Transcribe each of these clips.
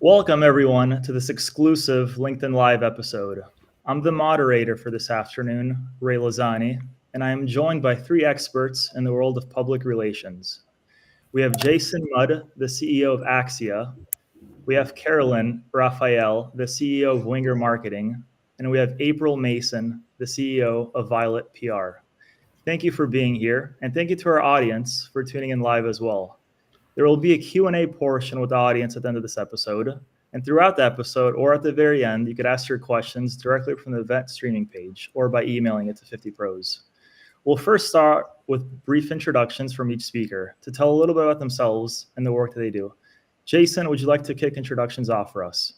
Welcome, everyone, to this exclusive LinkedIn Live episode. I'm the moderator for this afternoon, Ray Lazani, and I am joined by three experts in the world of public relations. We have Jason Mudd, the CEO of Axia. We have Carolyn Raphael, the CEO of Winger Marketing. And we have April Mason, the CEO of Violet PR. Thank you for being here, and thank you to our audience for tuning in live as well. There will be a Q&A portion with the audience at the end of this episode. And throughout the episode or at the very end, you could ask your questions directly from the event streaming page or by emailing it to 50 Pros. We'll first start with brief introductions from each speaker to tell a little bit about themselves and the work that they do. Jason, would you like to kick introductions off for us?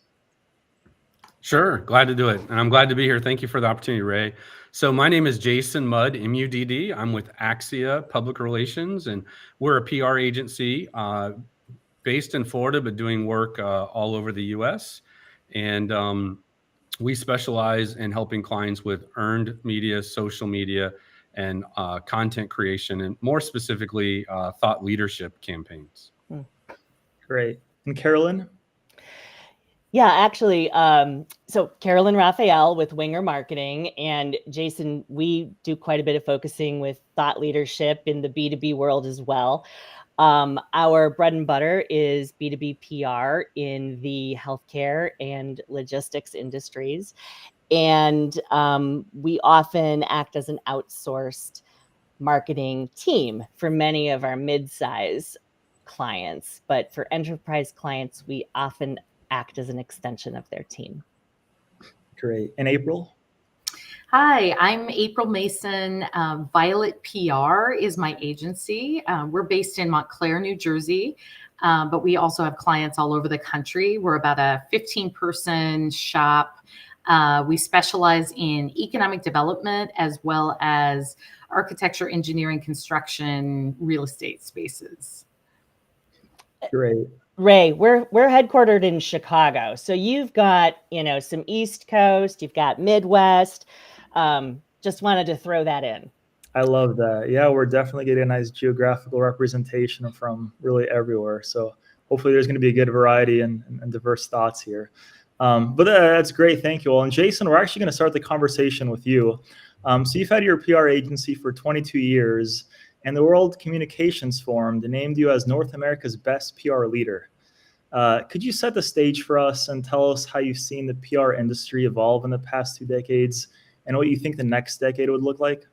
Sure, glad to do it. And I'm glad to be here. Thank you for the opportunity, Ray. So my name is Jason Mudd, M-U-D-D. I'm with Axia Public Relations, and we're a PR agency based in Florida, but doing work all over the U.S. And we specialize in helping clients with earned media, social media, and content creation, and more specifically, thought leadership campaigns. Great. And Carolyn? Yeah, actually, so Carolyn Raphael with Winger Marketing, and Jason, we do quite a bit of focusing with thought leadership in the B2B world as well. Our bread and butter is B2B PR in the healthcare and logistics industries. And we often act as an outsourced marketing team for many of our mid-size clients. But for enterprise clients, we often act as an extension of their team. Great. And April? Hi, I'm April Mason. Violet PR is my agency. We're based in Montclair, New Jersey, but we also have clients all over the country. We're about a 15-person shop. We specialize in economic development as well as architecture, engineering, construction, real estate spaces. Great. Ray, we're headquartered in Chicago. So you've got, some East Coast, you've got Midwest. Just wanted to throw that in. I love that. Yeah, we're definitely getting a nice geographical representation from really everywhere. So hopefully there's going to be a good variety and diverse thoughts here. But that's great. Thank you all. And Jason, we're actually going to start the conversation with you. So you've had your PR agency for 22 years. And the World Communications Forum named you as North America's best PR leader. Could you set the stage for us and tell us how you've seen the PR industry evolve in the past 2 decades and what you think the next decade would look like?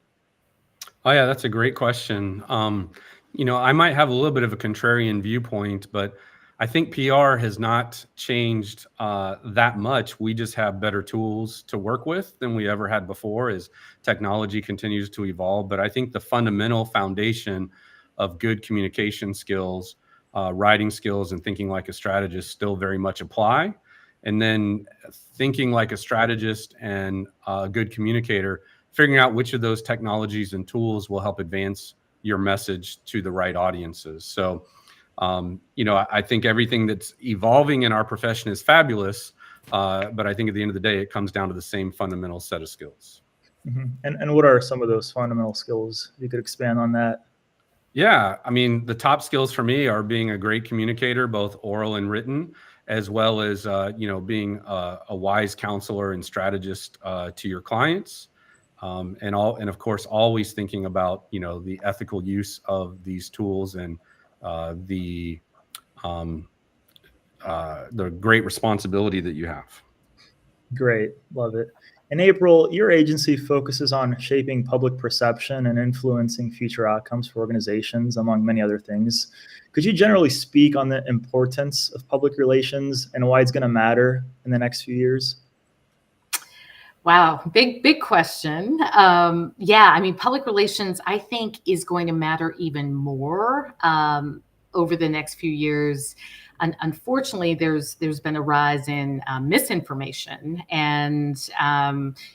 Oh, yeah, that's a great question. I might have a little bit of a contrarian viewpoint, but I think PR has not changed that much. We just have better tools to work with than we ever had before as technology continues to evolve. But I think the fundamental foundation of good communication skills, writing skills, and thinking like a strategist still very much apply. And then thinking like a strategist and a good communicator, figuring out which of those technologies and tools will help advance your message to the right audiences. So I think everything that's evolving in our profession is fabulous, but I think at the end of the day, it comes down to the same fundamental set of skills. Mm-hmm. And what are some of those fundamental skills? If you could expand on that. Yeah, I mean, the top skills for me are being a great communicator, both oral and written, as well as, being a wise counselor and strategist to your clients. And of course, always thinking about, the ethical use of these tools and the great responsibility that you have. Great. Love it. In April, your agency focuses on shaping public perception and influencing future outcomes for organizations, among many other things. Could you generally speak on the importance of public relations and why it's going to matter in the next few years? Wow, big question. Public relations, I think, is going to matter even more over the next few years. Unfortunately, there's been a rise in misinformation, and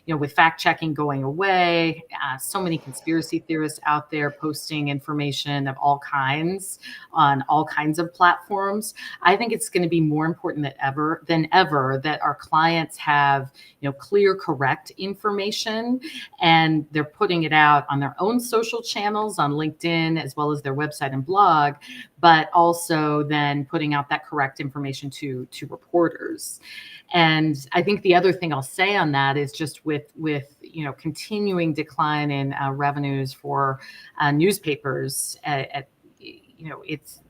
with fact checking going away, so many conspiracy theorists out there posting information of all kinds on all kinds of platforms. I think it's going to be more important than ever that our clients have clear, correct information, and they're putting it out on their own social channels, on LinkedIn, as well as their website and blog, but also then putting out that that correct information to reporters. And I think the other thing I'll say on that is just with continuing decline in revenues for newspapers,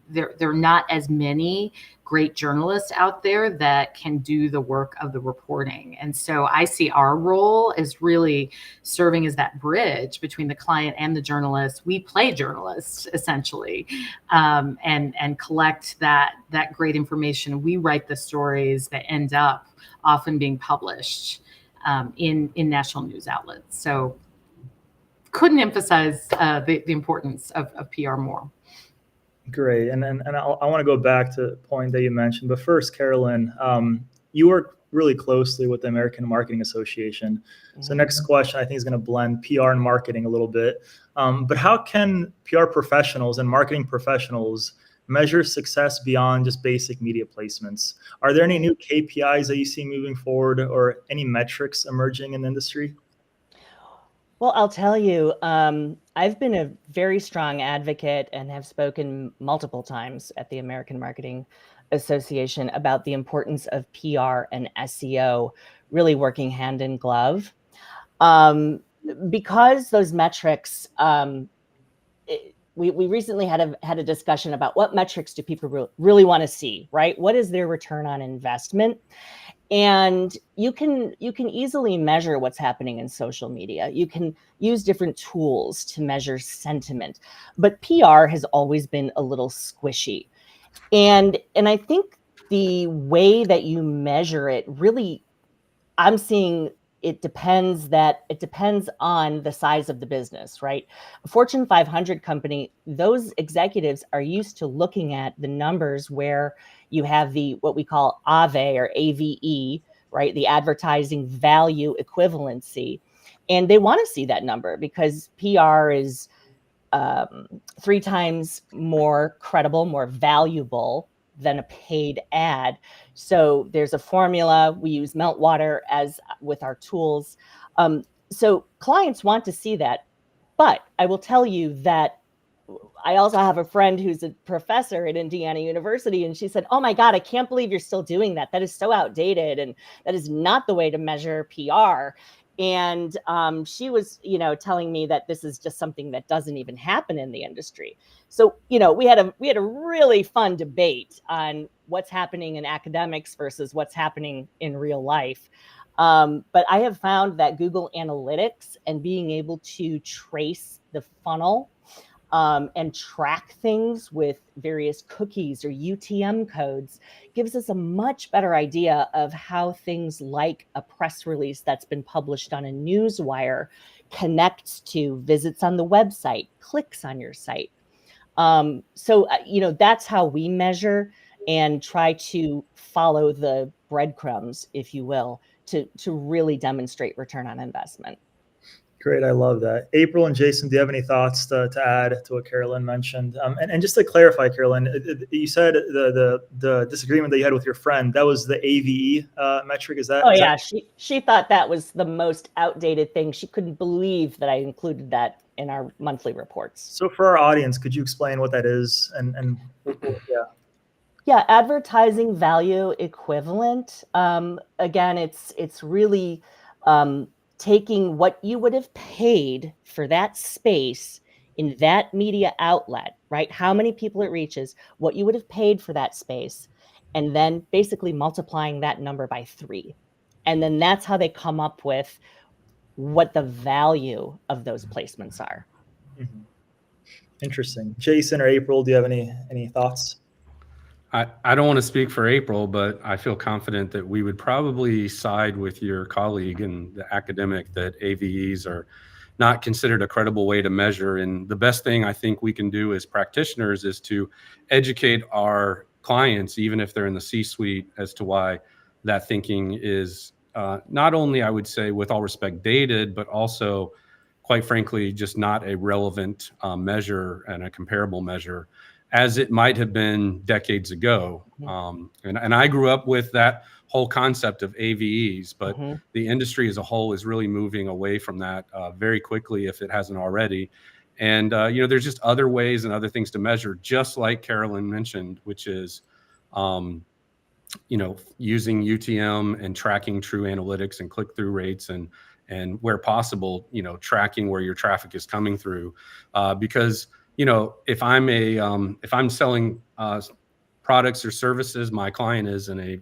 there are not as many great journalists out there that can do the work of the reporting. And so I see our role as really serving as that bridge between the client and the journalist. We play journalists essentially, and collect that great information. We write the stories that end up often being published in national news outlets. So couldn't emphasize the importance of PR more. Great. And I want to go back to the point that you mentioned. But first, Carolyn, you work really closely with the American Marketing Association. So next question, I think, is going to blend PR and marketing a little bit. But how can PR professionals and marketing professionals measure success beyond just basic media placements? Are there any new KPIs that you see moving forward or any metrics emerging in the industry? Well, I'll tell you, I've been a very strong advocate and have spoken multiple times at the American Marketing Association about the importance of PR and SEO really working hand in glove. Because those metrics, we recently had a discussion about what metrics do people really want to see, right? What is their return on investment? And you can easily measure what's happening in social media. You can use different tools to measure sentiment, but PR has always been a little squishy. And I think the way that you measure it really, I'm seeing it depends on the size of the business, right? A Fortune 500 company, those executives are used to looking at the numbers where you have what we call AVE or AVE, right? The advertising value equivalency. And they want to see that number because PR is 3 times more credible, more valuable than a paid ad. So there's a formula. We use Meltwater as with our tools. So clients want to see that. But I will tell you that I also have a friend who's a professor at Indiana University, and she said, "Oh my God, I can't believe you're still doing that. That is so outdated, and that is not the way to measure PR." And she was, telling me that this is just something that doesn't even happen in the industry. So, we had a really fun debate on what's happening in academics versus what's happening in real life. But I have found that Google Analytics and being able to trace the funnel and track things with various cookies or UTM codes gives us a much better idea of how things like a press release that's been published on a newswire connects to visits on the website, clicks on your site. So that's how we measure and try to follow the breadcrumbs, if you will, to really demonstrate return on investment. Great. I love that. April and Jason, do you have any thoughts to add to what Carolyn mentioned? And just to clarify, Carolyn, you said the disagreement that you had with your friend, that was the AVE metric. Is that? Oh, yeah. She thought that was the most outdated thing. She couldn't believe that I included that in our monthly reports. So for our audience, could you explain what that is? And yeah. Yeah, advertising value equivalent. Again, it's really taking what you would have paid for that space in that media outlet, right? How many people it reaches, what you would have paid for that space, and then basically multiplying that number by 3. And then that's how they come up with what the value of those placements are. Mm-hmm. Interesting. Jason or April, do you have any thoughts? I don't want to speak for April, but I feel confident that we would probably side with your colleague and the academic that AVEs are not considered a credible way to measure. And the best thing I think we can do as practitioners is to educate our clients, even if they're in the C-suite, as to why that thinking is not only, I would say, with all respect, dated, but also, quite frankly, just not a relevant measure and a comparable measure as it might have been decades ago. And I grew up with that whole concept of AVEs, but the industry as a whole is really moving away from that very quickly if it hasn't already. And, there's just other ways and other things to measure, just like Carolyn mentioned, which is using UTM and tracking true analytics and click-through rates, and where possible, tracking where your traffic is coming through, because if I'm selling products or services, my client is in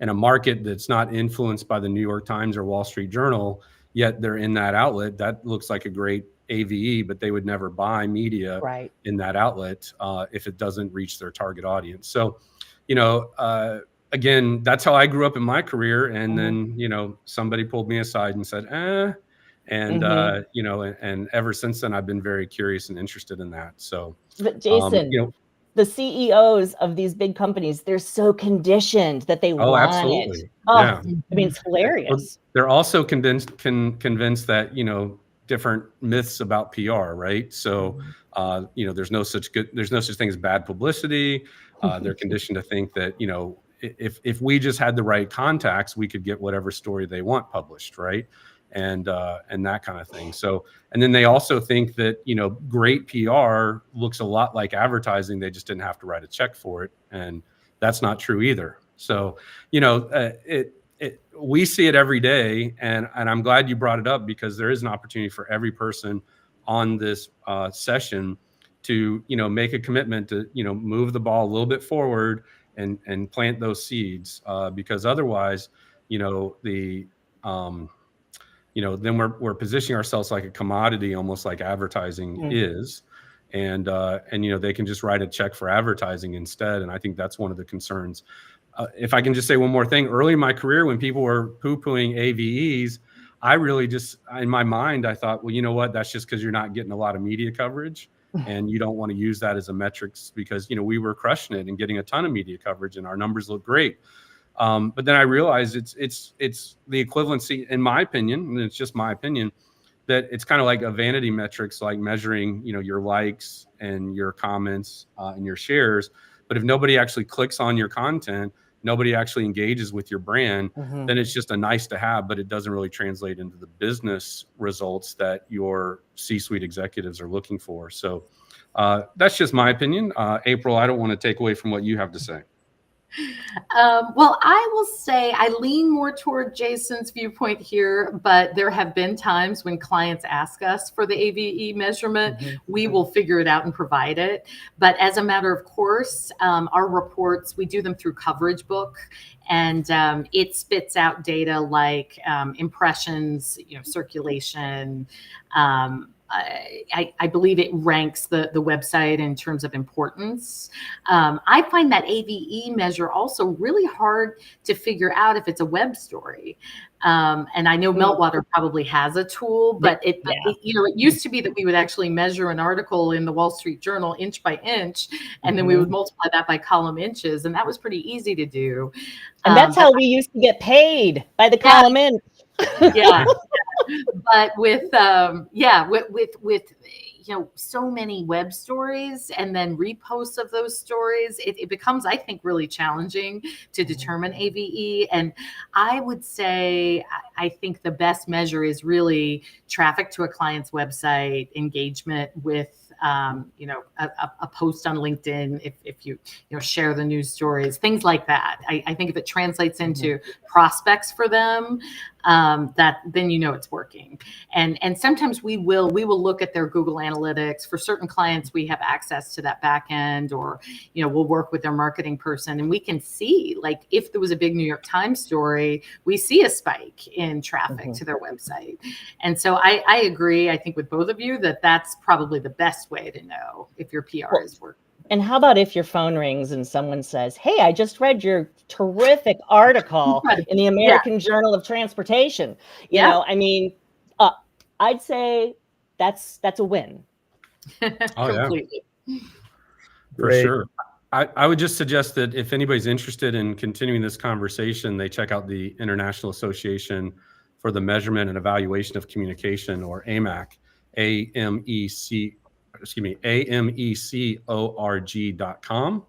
a market that's not influenced by the New York Times or Wall Street Journal, yet they're in that outlet. That looks like a great AVE, but they would never buy media in that outlet if it doesn't reach their target audience. So, again, that's how I grew up in my career. And then, somebody pulled me aside and said, and, and ever since then, I've been very curious and interested in that. So, but Jason, the CEOs of these big companies, they're so conditioned that they want absolutely. it. Oh, yeah. I mean, it's hilarious. They're also convinced that, different myths about PR, right? So, there's no such thing as bad publicity. They're conditioned to think that, if we just had the right contacts, we could get whatever story they want published, right? And that kind of thing. So, and then they also think that, great PR looks a lot like advertising. They just didn't have to write a check for it. And that's not true either. So, we see it every day. And I'm glad you brought it up, because there is an opportunity for every person on this session to, make a commitment to, move the ball a little bit forward and plant those seeds, because otherwise, then we're positioning ourselves like a commodity, almost like advertising is. And they can just write a check for advertising instead. And I think that's one of the concerns. If I can just say one more thing, early in my career, when people were poo-pooing AVEs, I really just, in my mind, I thought, well, you know what, that's just because you're not getting a lot of media coverage and you don't want to use that as a metrics, because, we were crushing it and getting a ton of media coverage and our numbers look great. But then I realized it's the equivalency, in my opinion, and it's just my opinion, that it's kind of like a vanity metrics, like measuring, your likes and your comments and your shares. But if nobody actually clicks on your content, nobody actually engages with your brand, then it's just a nice to have, but it doesn't really translate into the business results that your C-suite executives are looking for. So that's just my opinion. April, I don't want to take away from what you have to say. Well, I will say I lean more toward Jason's viewpoint here, but there have been times when clients ask us for the AVE measurement. We will figure it out and provide it. But as a matter of course, our reports, we do them through Coverage Book, and it spits out data like impressions, circulation. I believe it ranks the website in terms of importance. I find that AVE measure also really hard to figure out if it's a web story. And I know Meltwater probably has a tool, but it used to be that we would actually measure an article in the Wall Street Journal inch by inch, and then we would multiply that by column inches, and that was pretty easy to do. And that's how we used to get paid, by the column inch. Yeah. But with so many web stories and then reposts of those stories, it becomes, I think, really challenging to determine AVE. And I would say, I think the best measure is really traffic to a client's website, engagement with a post on LinkedIn, if you share the news stories, things like that. I think if it translates into prospects for them, that then it's working. And sometimes we will look at their Google Analytics. For certain clients, we have access to that back end, or we'll work with their marketing person, and we can see, like, if there was a big New York Times story, we see a spike in traffic to their website. And so I agree, I think, with both of you, that that's probably the best way to know if your PR is working. And how about if your phone rings and someone says, "Hey, I just read your terrific article in the American Journal of Transportation." I'd say that's a win. Completely. For sure. I would just suggest that if anybody's interested in continuing this conversation, they check out the International Association for the Measurement and Evaluation of Communication, or AMEC, AMECORG.com.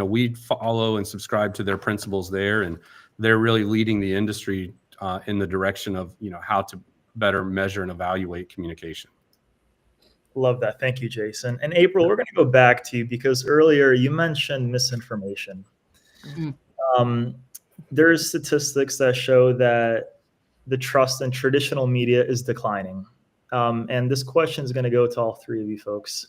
We follow and subscribe to their principles there, and they're really leading the industry in the direction of, how to better measure and evaluate communication. Love that. Thank you, Jason. And April, we're going to go back to you because earlier you mentioned misinformation. Mhm. There's statistics that show that the trust in traditional media is declining. And this question is going to go to all three of you folks.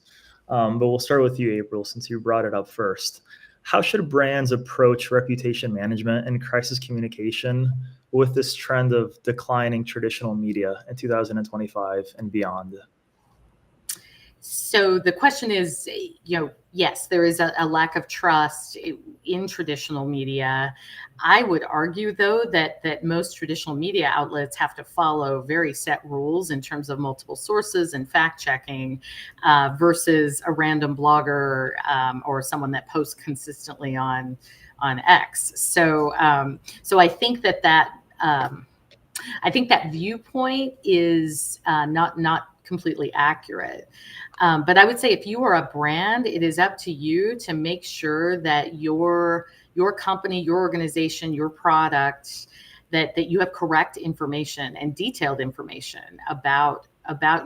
But we'll start with you, April, since you brought it up first. How should brands approach reputation management and crisis communication with this trend of declining traditional media in 2025 and beyond? So the question is, yes, there is a lack of trust in traditional media. I would argue, though, that most traditional media outlets have to follow very set rules in terms of multiple sources and fact checking versus a random blogger or someone that posts consistently on X. So I think that I think that viewpoint is not completely accurate. But I would say if you are a brand, it is up to you to make sure that your company, your organization, your product, that you have correct information and detailed information about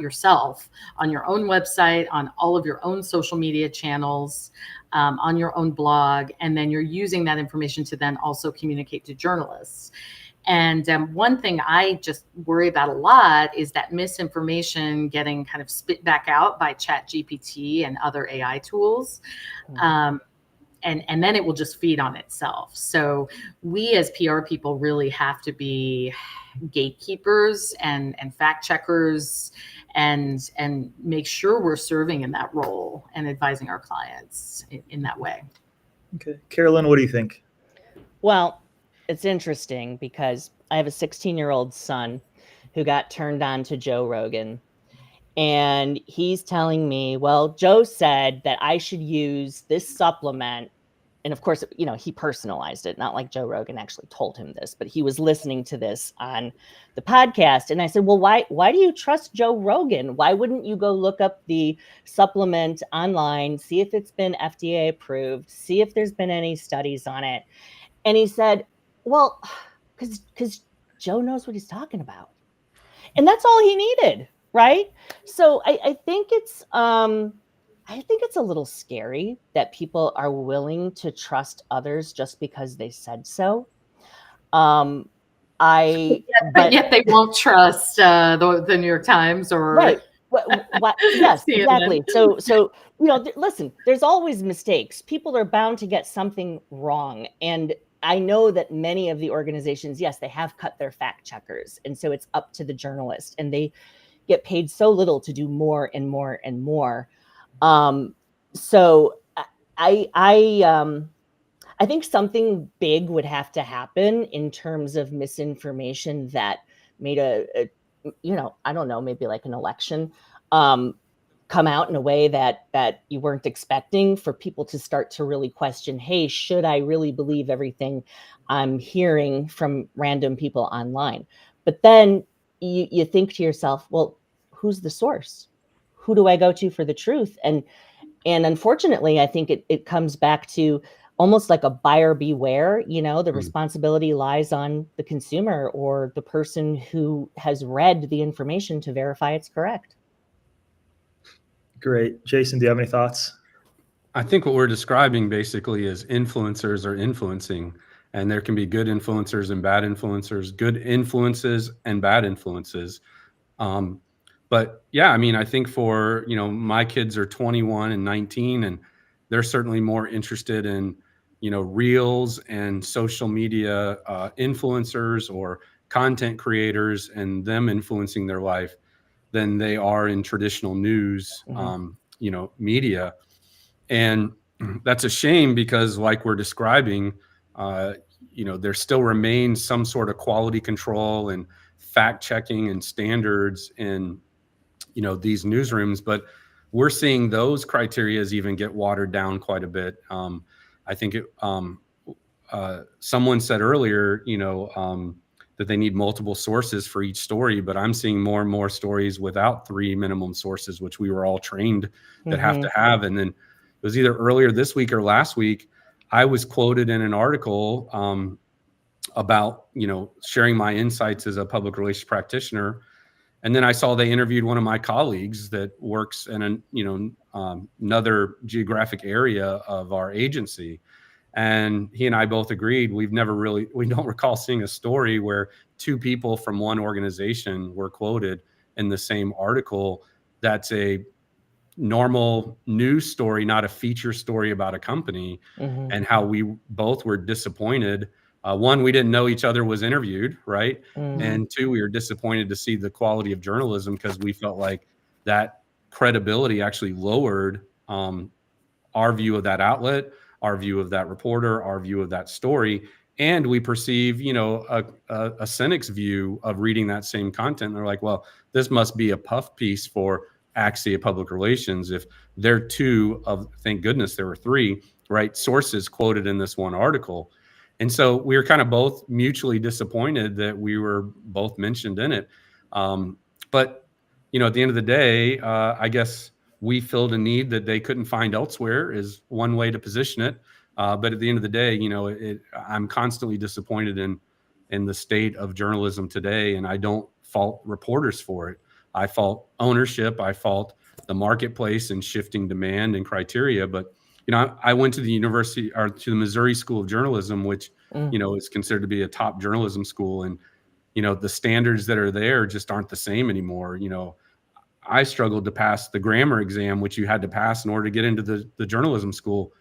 yourself on your own website, on all of your own social media channels, on your own blog, and then you're using that information to then also communicate to journalists. And one thing I just worry about a lot is that misinformation getting kind of spit back out by ChatGPT and other AI tools. And then it will just feed on itself. So we as PR people really have to be gatekeepers and fact checkers and make sure we're serving in that role and advising our clients in that way. Okay. Carolyn, what do you think? Well, it's interesting because I have a 16-year-old son who got turned on to Joe Rogan. And he's telling me, well, Joe said that I should use this supplement. And of course, he personalized it, not like Joe Rogan actually told him this, but he was listening to this on the podcast. And I said, well, why do you trust Joe Rogan? Why wouldn't you go look up the supplement online, see if it's been FDA approved, see if there's been any studies on it? And he said, well, because Joe knows what he's talking about. And that's all he needed, right? So I think it's a little scary that people are willing to trust others just because they said so. But yet they won't trust the New York Times or right. Yes, CNN. exactly. So listen, there's always mistakes. People are bound to get something wrong, and I know that many of the organizations, yes, they have cut their fact checkers, and so it's up to the journalist, and they get paid so little to do more and more and more. So I think something big would have to happen in terms of misinformation that made I don't know, maybe like an election come out in a way that you weren't expecting, for people to start to really question, hey, should I really believe everything I'm hearing from random people online? But then you think to yourself, well, who's the source? Who do I go to for the truth? And unfortunately, I think it comes back to almost like a buyer beware. The responsibility lies on the consumer or the person who has read the information to verify it's correct. Great. Jason, do you have any thoughts? I think what we're describing basically is influencers are influencing, and there can be good influencers and bad influencers, good influences and bad influences. But yeah, I mean, I think for, my kids are 21 and 19, and they're certainly more interested in, reels and social media influencers or content creators and them influencing their life than they are in traditional news, media. And that's a shame because, like we're describing, there still remains some sort of quality control and fact checking and standards in, these newsrooms. But we're seeing those criterias even get watered down quite a bit. I think someone said earlier, that they need multiple sources for each story, but I'm seeing more and more stories without 3 minimum sources, which we were all trained that have to have. And then it was either earlier this week or last week, I was quoted in an article about, sharing my insights as a public relations practitioner. And then I saw they interviewed one of my colleagues that works in another geographic area of our agency. And he and I both agreed we don't recall seeing a story where two people from one organization were quoted in the same article. That's a normal news story, not a feature story about a company, and how we both were disappointed. One, we didn't know each other was interviewed, right? And two, we were disappointed to see the quality of journalism because we felt like that credibility actually lowered our view of that outlet, our view of that reporter, our view of that story. And we perceive, a cynic's view of reading that same content. And they're like, well, this must be a puff piece for Axia Public Relations. If there are two of, thank goodness there were three, right, sources quoted in this one article. And so we were kind of both mutually disappointed that we were both mentioned in it. But, at the end of the day, I guess we filled a need that they couldn't find elsewhere is one way to position it. But at the end of the day, I'm constantly disappointed in the state of journalism today, and I don't fault reporters for it. I fault ownership. I fault the marketplace and shifting demand and criteria. But I went to the university or to the Missouri School of Journalism, which is considered to be a top journalism school, and the standards that are there just aren't the same anymore. I struggled to pass the grammar exam, which you had to pass in order to get into the journalism school.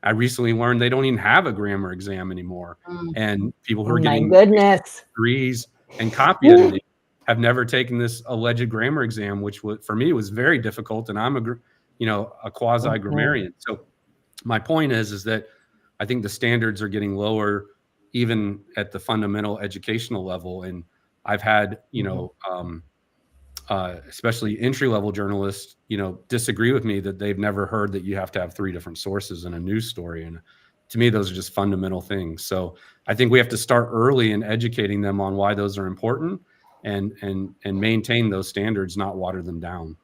I recently learned they don't even have a grammar exam anymore. And people who are getting degrees and copy editing have never taken this alleged grammar exam, which for me was very difficult. And I'm a quasi grammarian. So my point is that I think the standards are getting lower, even at the fundamental educational level. And I've had, especially entry-level journalists, disagree with me that they've never heard that you have to have three different sources in a news story. And to me, those are just fundamental things. So I think we have to start early in educating them on why those are important and maintain those standards, not water them down.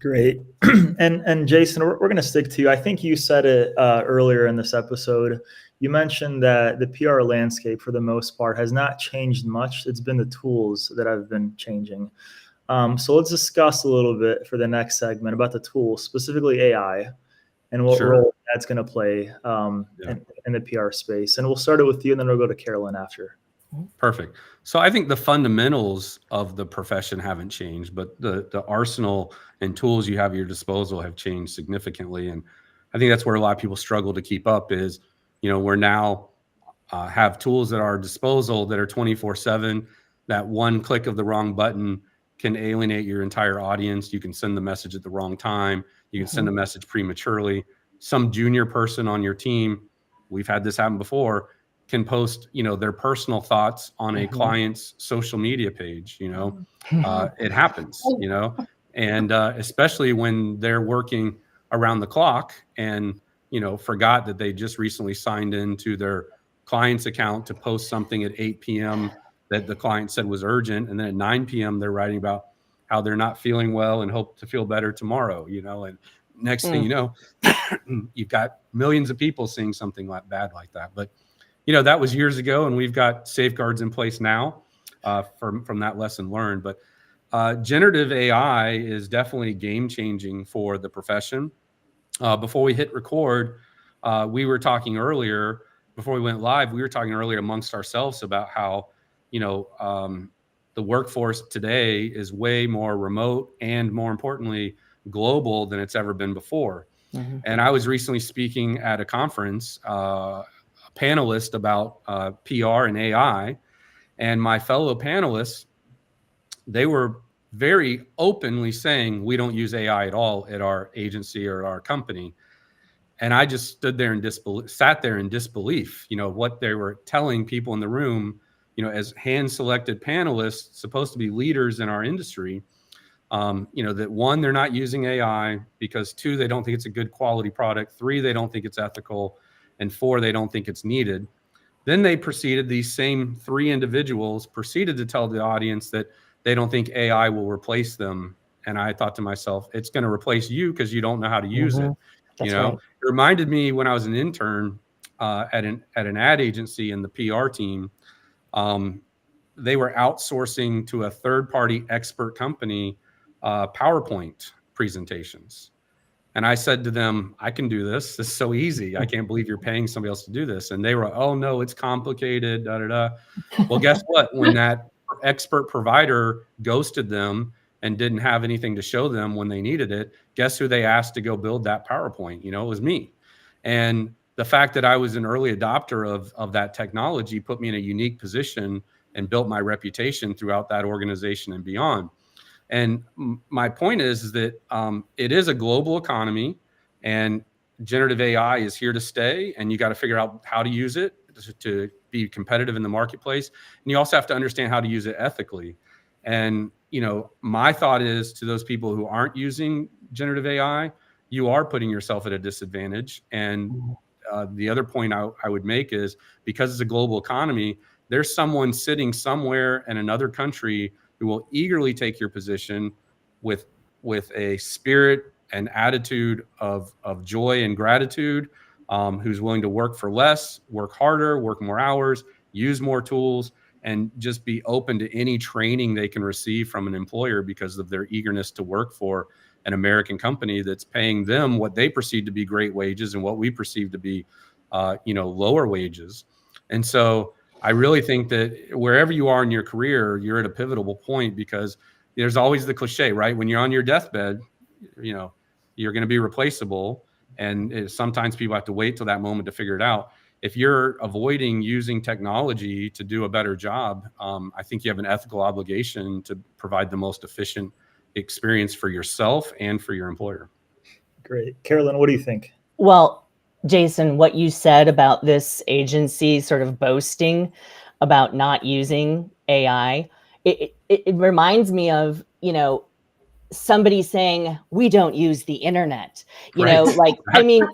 Great. And Jason, we're going to stick to you. I think you said it earlier in this episode. You mentioned that the PR landscape, for the most part, has not changed much. It's been the tools that have been changing. So let's discuss a little bit for the next segment about the tools, specifically AI, and what role that's going to play in the PR space. And we'll start it with you, and then we'll go to Carolyn after. Perfect. So I think the fundamentals of the profession haven't changed, but the arsenal and tools you have at your disposal have changed significantly. And I think that's where a lot of people struggle to keep up is, we're now have tools at our disposal that are 24/7. That one click of the wrong button can alienate your entire audience. You can send the message at the wrong time. You can send a message prematurely. Some junior person on your team, we've had this happen before, can post, their personal thoughts on a client's social media page. It happens, and especially when they're working around the clock and, forgot that they just recently signed into their client's account to post something at 8 p.m. that the client said was urgent. And then at 9 p.m. they're writing about how they're not feeling well and hope to feel better tomorrow, and next thing you know, you've got millions of people seeing something bad like that. But that was years ago, and we've got safeguards in place now from that lesson learned. But generative AI is definitely game changing for the profession. Before we hit record, we were talking earlier, before we went live, we were talking earlier amongst ourselves about how, the workforce today is way more remote and, more importantly, global than it's ever been before. And I was recently speaking at a conference, panelist about PR and AI, and my fellow panelists, they were very openly saying we don't use AI at all at our agency or at our company. And I just stood there sat there in disbelief, what they were telling people in the room, as hand-selected panelists, supposed to be leaders in our industry, that one, they're not using AI because two, they don't think it's a good quality product. Three, they don't think it's ethical. And four, they don't think it's needed. Then these same three individuals proceeded to tell the audience that they don't think AI will replace them. And I thought to myself, it's going to replace you because you don't know how to use it. That's right. It reminded me when I was an intern at an ad agency in the PR team. they were outsourcing to a third-party expert company PowerPoint presentations. And I said to them, I can do this. This is so easy. I can't believe you're paying somebody else to do this. And they were, oh no, it's complicated, da da da. Well, guess what? When that expert provider ghosted them and didn't have anything to show them when they needed it, guess who they asked to go build that PowerPoint? It was me. And the fact that I was an early adopter of that technology put me in a unique position and built my reputation throughout that organization and beyond. And my point is that it is a global economy, and generative AI is here to stay, and you got to figure out how to use it to be competitive in the marketplace. And you also have to understand how to use it ethically. And, my thought is to those people who aren't using generative AI, you are putting yourself at a disadvantage. And the other point I would make is, because it's a global economy, there's someone sitting somewhere in another country who will eagerly take your position with a spirit and attitude of joy and gratitude, who's willing to work for less, work harder, work more hours, use more tools, and just be open to any training they can receive from an employer because of their eagerness to work for an American company that's paying them what they perceive to be great wages and what we perceive to be, lower wages. And so I really think that wherever you are in your career, you're at a pivotal point, because there's always the cliche, right? When you're on your deathbed, you're going to be replaceable. And sometimes people have to wait till that moment to figure it out. If you're avoiding using technology to do a better job, I think you have an ethical obligation to provide the most efficient experience for yourself and for your employer. Great. Carolyn, what do you think? Well, Jason, what you said about this agency sort of boasting about not using AI, it reminds me of, somebody saying, we don't use the internet, Right. I mean,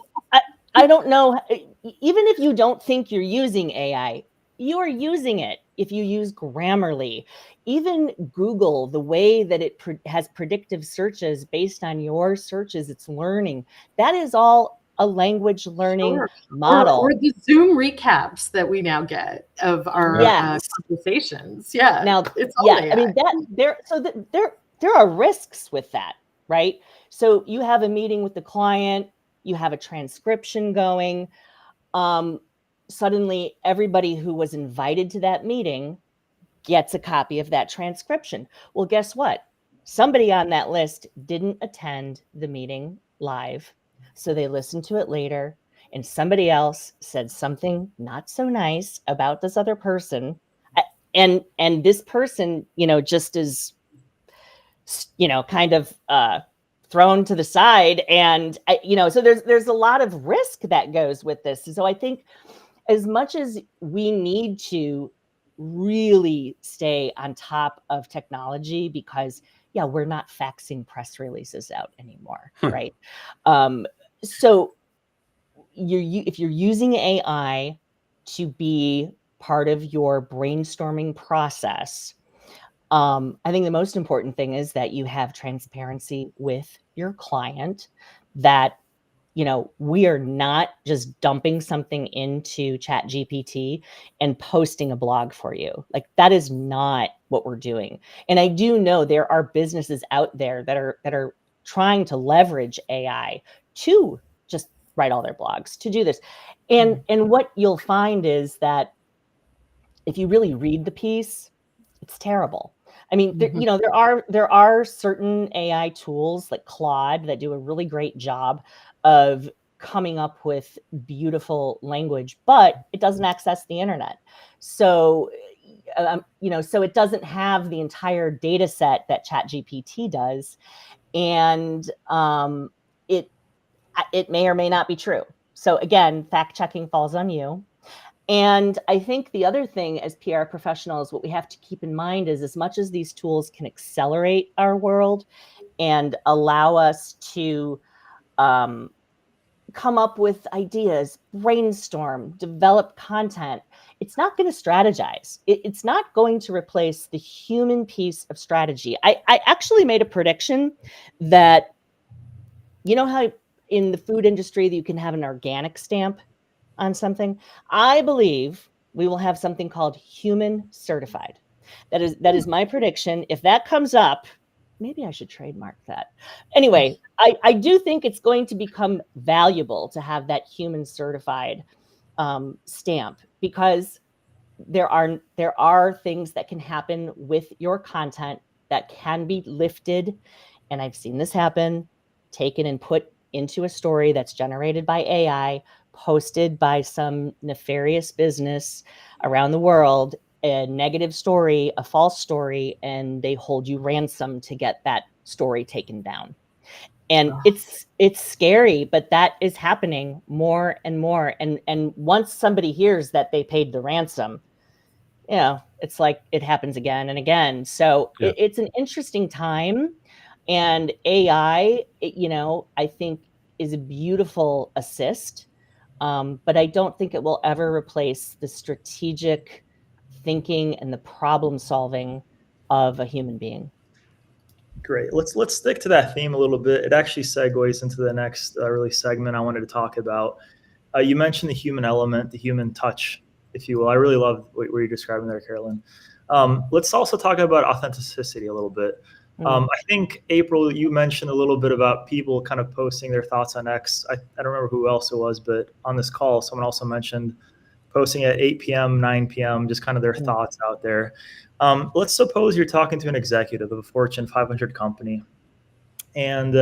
I don't know, even if you don't think you're using AI, you are using it if you use Grammarly. Even Google, the way that it has predictive searches based on your searches, it's learning. That is all a language learning model. Or the Zoom recaps that we now get of our conversations. Yeah. Now, it's all AI. I mean, there are risks with that, right? So you have a meeting with the client, you have a transcription going. Suddenly, everybody who was invited to that meeting gets a copy of that transcription. Well, guess what? Somebody on that list didn't attend the meeting live, so they listened to it later, and somebody else said something not so nice about this other person, and this person, just is, kind of thrown to the side, and so there's a lot of risk that goes with this. So I think, as much as we need to really stay on top of technology, because we're not faxing press releases out anymore, right? So if you're using AI to be part of your brainstorming process, I think the most important thing is that you have transparency with your client, that we are not just dumping something into ChatGPT and posting a blog for you. Like, that is not what we're doing. And I do know there are businesses out there that are trying to leverage AI to just write all their blogs, to do this. And what you'll find is that if you really read the piece, it's terrible. I mean, there are certain AI tools like Claude that do a really great job of coming up with beautiful language, but it doesn't access the internet. So, so it doesn't have the entire data set that ChatGPT does. And it may or may not be true. So again, fact checking falls on you. And I think the other thing, as PR professionals, what we have to keep in mind is, as much as these tools can accelerate our world and allow us to come up with ideas, brainstorm, develop content, it's not going to strategize. It's not going to replace the human piece of strategy. I actually made a prediction that, how in the food industry that you can have an organic stamp on something? I believe we will have something called human certified. That is my prediction. If that comes up, maybe I should trademark that. Anyway, I do think it's going to become valuable to have that human certified stamp, because there are things that can happen with your content that can be lifted, and I've seen this happen, taken and put into a story that's generated by AI, posted by some nefarious business around the world, a negative story, a false story, and they hold you ransom to get that story taken down. And it's scary, but that is happening more and more. And once somebody hears that they paid the ransom, it's like it happens again and again. So it's an interesting time. And AI, I think is a beautiful assist, but I don't think it will ever replace the strategic thinking and the problem solving of a human being. Great. Let's stick to that theme a little bit. It actually segues into the next really segment I wanted to talk about. You mentioned the human element, the human touch, if you will. I really love what you're describing there, Carolyn. Let's also talk about authenticity a little bit. I think, April, you mentioned a little bit about people kind of posting their thoughts on X. I don't remember who else it was, but on this call, someone also mentioned posting at 8 p.m., 9 p.m., just kind of their thoughts out there. Let's suppose you're talking to an executive of a Fortune 500 company, and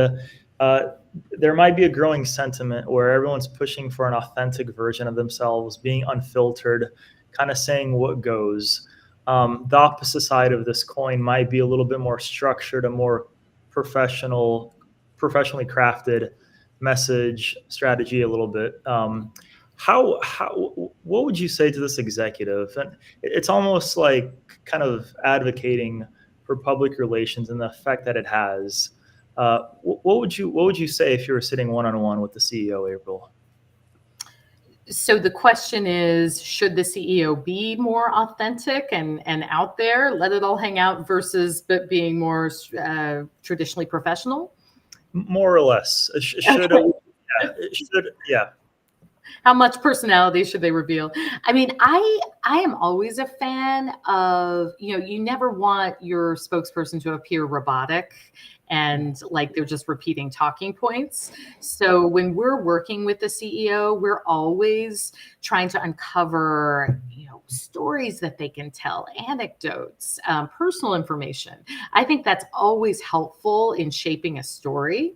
there might be a growing sentiment where everyone's pushing for an authentic version of themselves, being unfiltered, kind of saying what goes. The opposite side of this coin might be a little bit more structured, a more professionally crafted message strategy a little bit. What would you say to this executive? And it's almost like kind of advocating for public relations and the effect that it has. What would you say if you were sitting one-on-one with the CEO, April? So the question is, should the CEO be more authentic and out there, let it all hang out, versus but being more traditionally professional? More or less. Yeah. How much personality should they reveal? I mean, I am always a fan of, you never want your spokesperson to appear robotic and like they're just repeating talking points. So when we're working with the CEO, we're always trying to uncover, stories that they can tell, anecdotes, personal information. I think that's always helpful in shaping a story.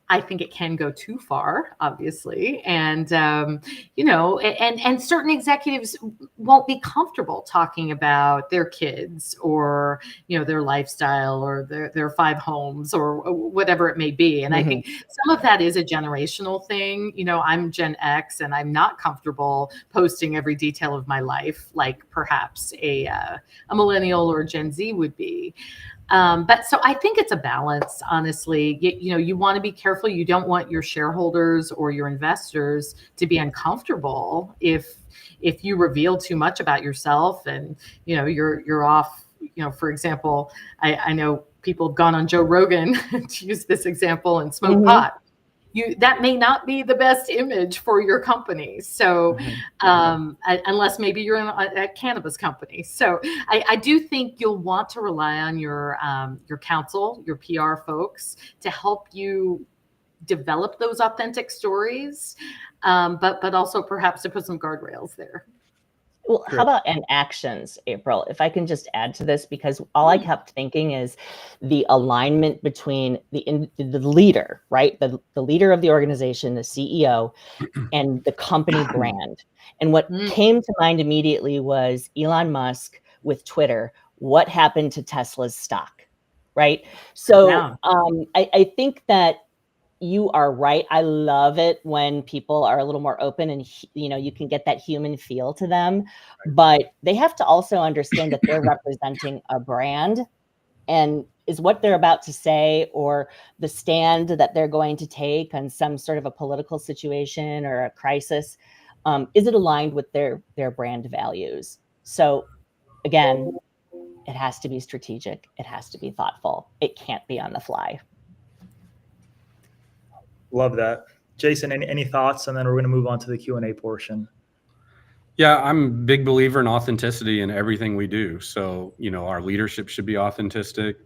I think it can go too far, obviously. And, and certain executives won't be comfortable talking about their kids or, their lifestyle or their 5 homes or whatever it may be. And I think some of that is a generational thing. I'm Gen X and I'm not comfortable posting every detail of my life like perhaps a millennial or Gen Z would be. But so I think it's a balance, honestly. You want to be careful. You don't want your shareholders or your investors to be uncomfortable if you reveal too much about yourself and, you're off, for example, I know people have gone on Joe Rogan to use this example and smoke pot. That may not be the best image for your company. So unless maybe you're in a cannabis company. So I do think you'll want to rely on your counsel, your PR folks to help you develop those authentic stories, but also perhaps to put some guardrails there. Well, how about actions, April? If I can just add to this, because all I kept thinking is the alignment between the leader, right? The leader of the organization, the CEO, and the company brand. And what came to mind immediately was Elon Musk with Twitter. What happened to Tesla's stock, right? So I think that you are right. I love it when people are a little more open and, you can get that human feel to them, but they have to also understand that they're representing a brand, and is what they're about to say or the stand that they're going to take on some sort of a political situation or a crisis, is it aligned with their brand values? So again, it has to be strategic. It has to be thoughtful. It can't be on the fly. Love that. Jason, any thoughts? And then we're going to move on to the Q&A portion. Yeah, I'm a big believer in authenticity in everything we do. So, our leadership should be authentic.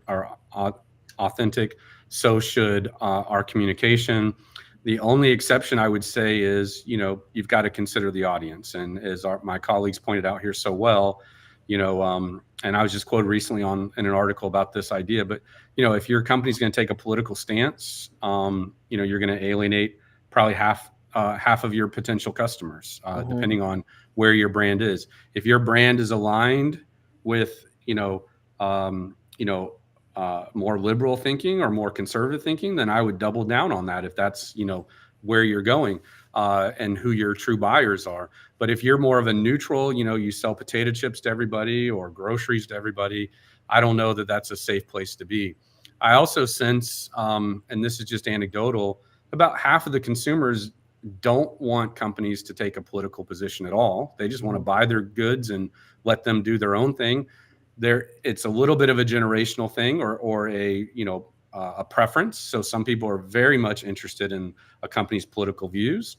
So should our communication. The only exception I would say is, you've got to consider the audience. And as my colleagues pointed out here so well, and I was just quoted recently in an article about this idea, but, if your company's going to take a political stance, you're going to alienate probably half of your potential customers, depending on where your brand is. If your brand is aligned with, more liberal thinking or more conservative thinking, then I would double down on that if that's, where you're going and who your true buyers are. But if you're more of a neutral, you sell potato chips to everybody or groceries to everybody, I don't know that that's a safe place to be. I also sense, and this is just anecdotal, about half of the consumers don't want companies to take a political position at all. They just want to buy their goods and let them do their own thing. It's a little bit of a generational thing or a preference. So some people are very much interested in a company's political views.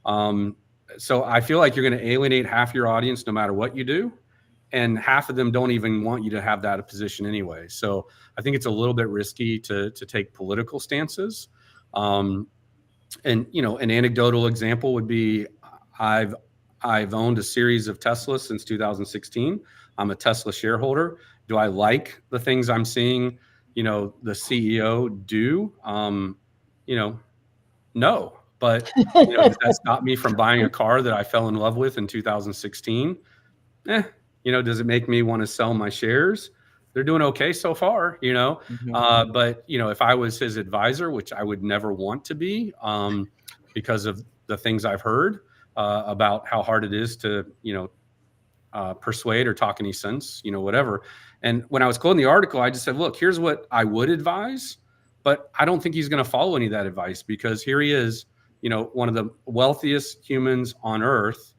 So I feel like you're going to alienate half your audience no matter what you do. And half of them don't even want you to have that position anyway. So I think it's a little bit risky to take political stances. And an anecdotal example would be I've owned a series of Teslas since 2016. I'm a Tesla shareholder. Do I like the things I'm seeing, the CEO do? No. But does that stop me from buying a car that I fell in love with in 2016? Does it make me want to sell my shares? They're doing okay so far, but if I was his advisor, which I would never want to be, because of the things I've heard about how hard it is to, persuade or talk any sense, whatever. And when I was quoting the article, I just said, look, here's what I would advise, but I don't think he's going to follow any of that advice, because here he is, one of the wealthiest humans on earth.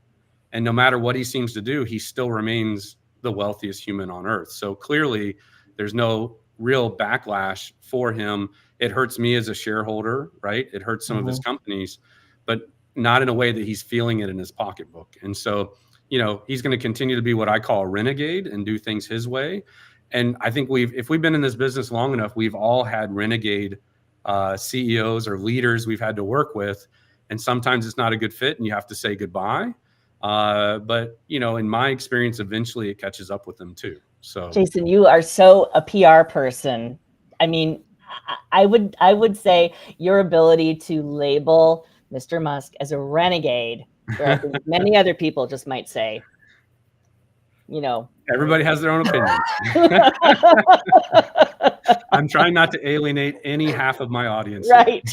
And no matter what he seems to do, he still remains the wealthiest human on earth. So clearly there's no real backlash for him. It hurts me as a shareholder, right? It hurts some of his companies, but not in a way that he's feeling it in his pocketbook. And so, he's going to continue to be what I call a renegade and do things his way. And I think if we've been in this business long enough, we've all had renegade CEOs or leaders we've had to work with. And sometimes it's not a good fit and you have to say goodbye. But in my experience, eventually it catches up with them too. So Jason, you are so a PR person. I mean, I would say your ability to label Mr. Musk as a renegade, where I think many other people just might say, everybody has their own opinion. I'm trying not to alienate any half of my audience. Right.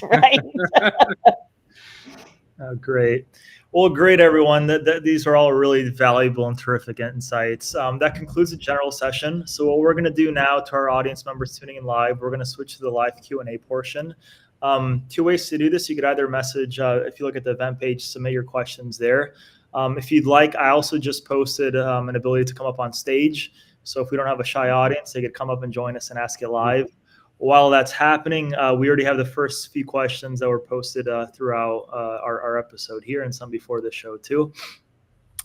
Great. Well, great, everyone. These are all really valuable and terrific insights. That concludes the general session. So what we're going to do now, to our audience members tuning in live, we're going to switch to the live Q&A portion. Two ways to do this. You could either message, if you look at the event page, submit your questions there. If you'd like, I also just posted an ability to come up on stage. So if we don't have a shy audience, they could come up and join us and ask it live. While that's happening, we already have the first few questions that were posted throughout our episode here, and some before the show too.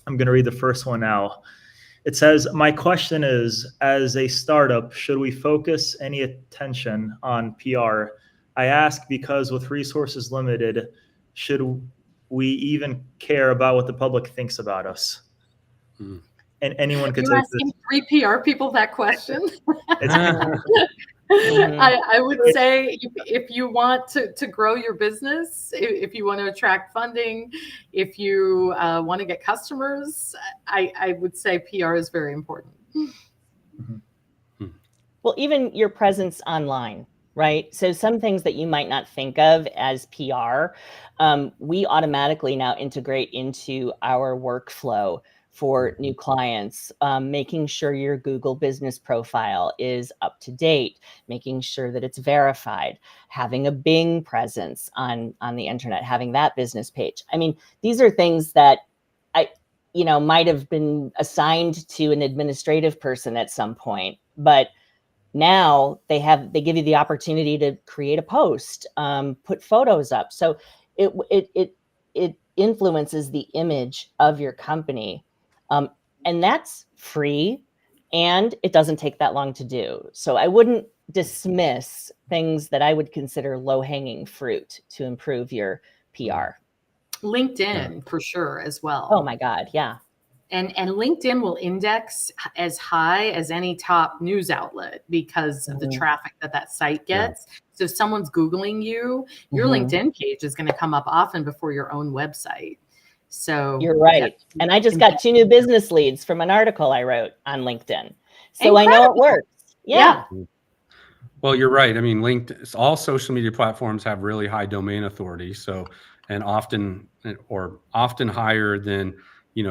I'm going to read the first one now. It says, my question is, as a startup, should we focus any attention on PR? I ask because with resources limited, should we even care about what the public thinks about us? And anyone could You're take asking this. 3 PR people that question. I would say if you want to grow your business, if you want to attract funding, if you want to get customers, I would say PR is very important. Well, even your presence online, right? So some things that you might not think of as PR, we automatically now integrate into our workflow for new clients, making sure your Google business profile is up to date, making sure that it's verified, having a Bing presence on the internet, having that business page. I mean, these are things that might have been assigned to an administrative person at some point, but now they give you the opportunity to create a post, put photos up. So it influences the image of your company And that's free, and it doesn't take that long to do. So I wouldn't dismiss things that I would consider low-hanging fruit to improve your PR. LinkedIn for sure as well. Oh my God, yeah. And LinkedIn will index as high as any top news outlet because of the traffic that site gets. So if someone's Googling you, your LinkedIn page is going to come up often before your own website. So you're right. Yeah. And I just got 2 new business leads from an article I wrote on LinkedIn. So I know it works. Yeah. Well, you're right. I mean, all social media platforms have really high domain authority. So, and often higher than,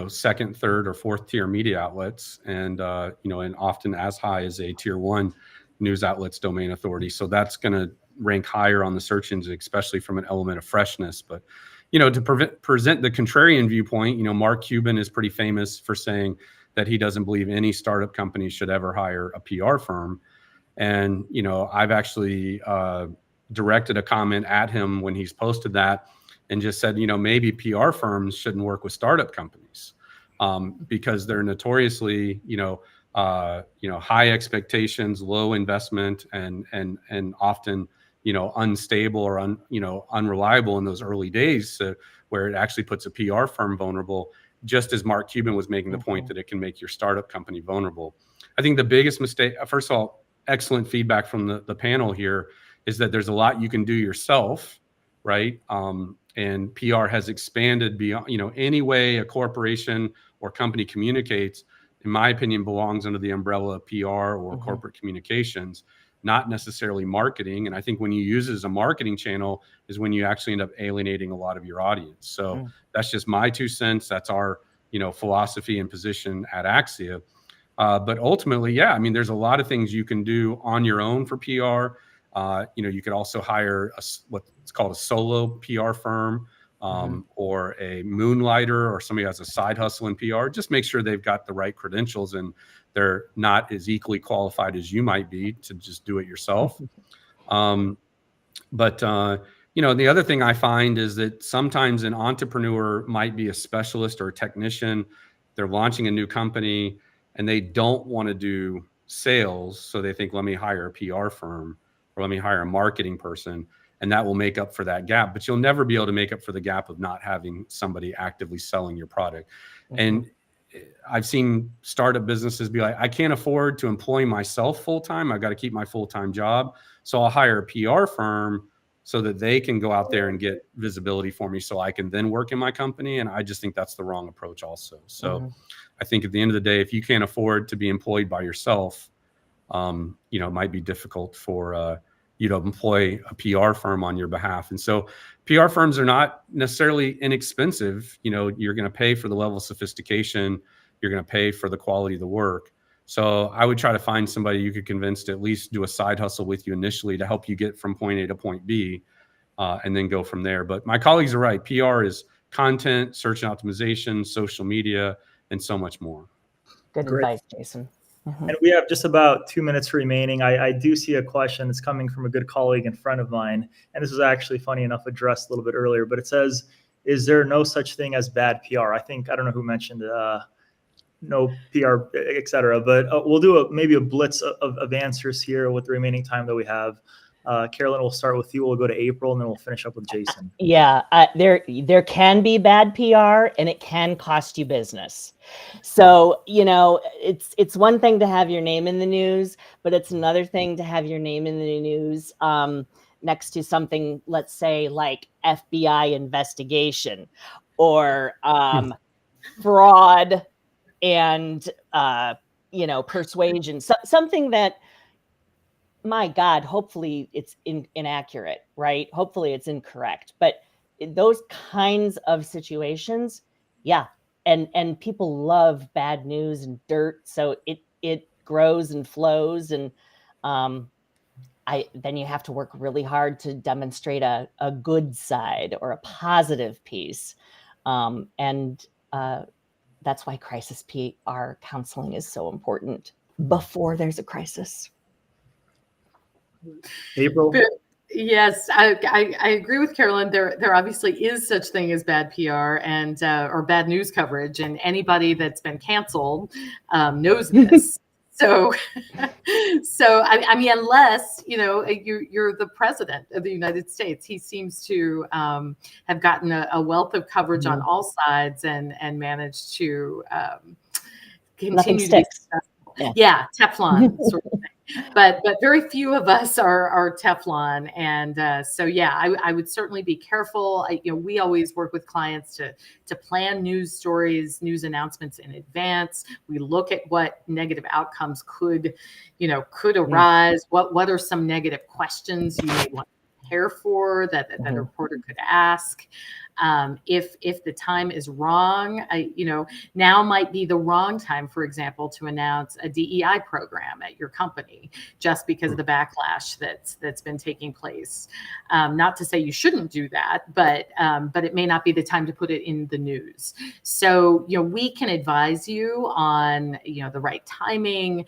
second, third, or fourth tier media outlets, and and often as high as a tier 1 news outlet's domain authority. So that's going to rank higher on the search engine, especially from an element of freshness. But to present the contrarian viewpoint, Mark Cuban is pretty famous for saying that he doesn't believe any startup company should ever hire a PR firm. And, I've actually directed a comment at him when he's posted that and just said, maybe PR firms shouldn't work with startup companies because they're notoriously, high expectations, low investment, and often, unstable or unreliable in those early days, where it actually puts a PR firm vulnerable, just as Mark Cuban was making the point that it can make your startup company vulnerable. I think the biggest mistake, first of all, excellent feedback from the panel here, is that there's a lot you can do yourself, right? And PR has expanded beyond, any way a corporation or company communicates, in my opinion, belongs under the umbrella of PR or corporate communications, not necessarily marketing. And I think when you use it as a marketing channel is when you actually end up alienating a lot of your audience. So that's just my 2 cents. That's our, philosophy and position at Axia. But ultimately, there's a lot of things you can do on your own for PR. You could also hire what's called a solo PR firm or a moonlighter or somebody who has a side hustle in PR. Just make sure they've got the right credentials and they're not as equally qualified as you might be to just do it yourself. But the other thing I find is that sometimes an entrepreneur might be a specialist or a technician. They're launching a new company and they don't want to do sales. So they think, let me hire a PR firm or let me hire a marketing person, and that will make up for that gap. But you'll never be able to make up for the gap of not having somebody actively selling your product. And I've seen startup businesses be like, I can't afford to employ myself full-time. I've got to keep my full-time job. So I'll hire a PR firm so that they can go out there and get visibility for me so I can then work in my company. And I just think that's the wrong approach also. So I think at the end of the day, if you can't afford to be employed by yourself, it might be difficult for you to employ a PR firm on your behalf. And so PR firms are not necessarily inexpensive. You're going to pay for the level of sophistication. You're going to pay for the quality of the work. So I would try to find somebody you could convince to at least do a side hustle with you initially to help you get from point A to point B, and then go from there. But my colleagues are right. PR is content, search and optimization, social media, and so much more. Good advice, Jason. And we have just about 2 minutes remaining. I do see a question that's coming from a good colleague and friend of mine. And this was actually funny enough addressed a little bit earlier, but it says, is there no such thing as bad PR? I don't know who mentioned no PR, et cetera, but we'll do maybe a blitz of answers here with the remaining time that we have. Carolyn, we'll start with you. We'll go to April, and then we'll finish up with Jason. Yeah, there can be bad PR, and it can cost you business. So, it's one thing to have your name in the news, but it's another thing to have your name in the news next to something, let's say, like FBI investigation or fraud and persuasion, something that, my God, hopefully it's inaccurate, right? Hopefully it's incorrect. But those kinds of situations, and people love bad news and dirt, so it grows and flows, and then you have to work really hard to demonstrate a good side or a positive piece, and that's why crisis PR counseling is so important before there's a crisis. April? Yes, I agree with Carolyn. There obviously is such thing as bad PR and or bad news coverage, and anybody that's been canceled knows this. So, I mean, unless you're the president of the United States, he seems to have gotten a wealth of coverage on all sides and managed to continue to be successful. Yeah, Teflon sort of thing. But very few of us are Teflon, and so yeah, I would certainly be careful. We always work with clients to plan news stories, news announcements in advance. We look at what negative outcomes could arise. What are some negative questions you may want to prepare for that a reporter could ask. If the time is wrong, now might be the wrong time, for example, to announce a DEI program at your company, just because of the backlash that's been taking place. Not to say you shouldn't do that, but it may not be the time to put it in the news. So, we can advise you on, the right timing.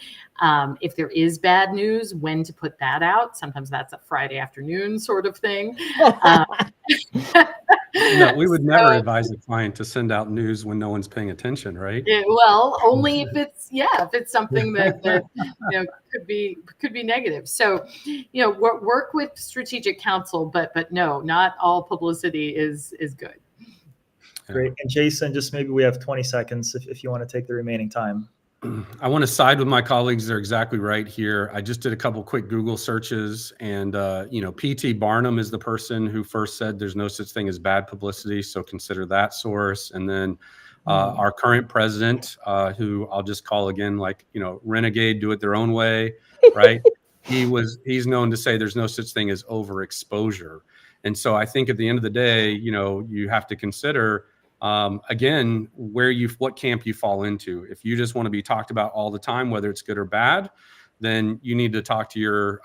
If there is bad news, when to put that out. Sometimes that's a Friday afternoon sort of thing. No, we would never advise a client to send out news when no one's paying attention, right? Well, only if it's something that could be negative. So, work with strategic counsel, but no, not all publicity is good. Great. And Jason, just maybe we have 20 seconds if you want to take the remaining time. I want to side with my colleagues. They're exactly right here. I just did a couple quick Google searches, and P.T. Barnum is the person who first said there's no such thing as bad publicity, so consider that source. And then our current president, who I'll just call again, renegade, do it their own way, right? He's known to say there's no such thing as overexposure. And so I think at the end of the day, you have to consider again, what camp you fall into. If you just want to be talked about all the time, whether it's good or bad, then you need to talk to your,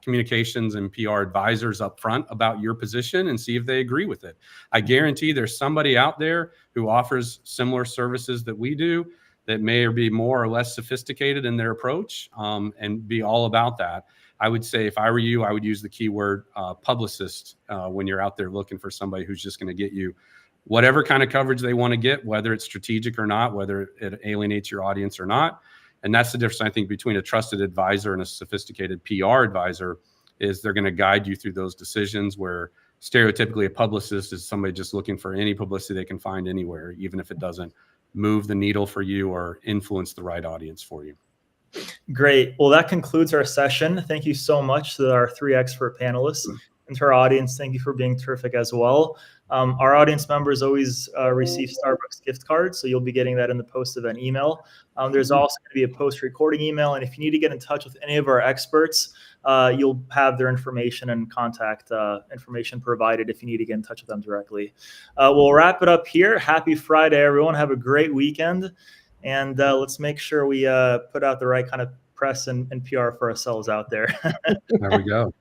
communications and PR advisors up front about your position and see if they agree with it. I guarantee there's somebody out there who offers similar services that we do that may be more or less sophisticated in their approach, and be all about that. I would say if I were you, I would use the keyword publicist when you're out there looking for somebody who's just going to get you whatever kind of coverage they want to get, whether it's strategic or not, whether it alienates your audience or not. And that's the difference, I think, between a trusted advisor and a sophisticated PR advisor, is they're going to guide you through those decisions, where stereotypically a publicist is somebody just looking for any publicity they can find anywhere, even if it doesn't move the needle for you or influence the right audience for you. Great. Well, that concludes our session. Thank you so much to our 3 expert panelists. And to our audience, thank you for being terrific as well. Our audience members always receive Starbucks gift cards, so you'll be getting that in the post-event email. There's also going to be a post-recording email, and if you need to get in touch with any of our experts, you'll have their information and contact information provided if you need to get in touch with them directly. We'll wrap it up here. Happy Friday, everyone. Have a great weekend. And let's make sure we put out the right kind of press and PR for ourselves out there. There we go.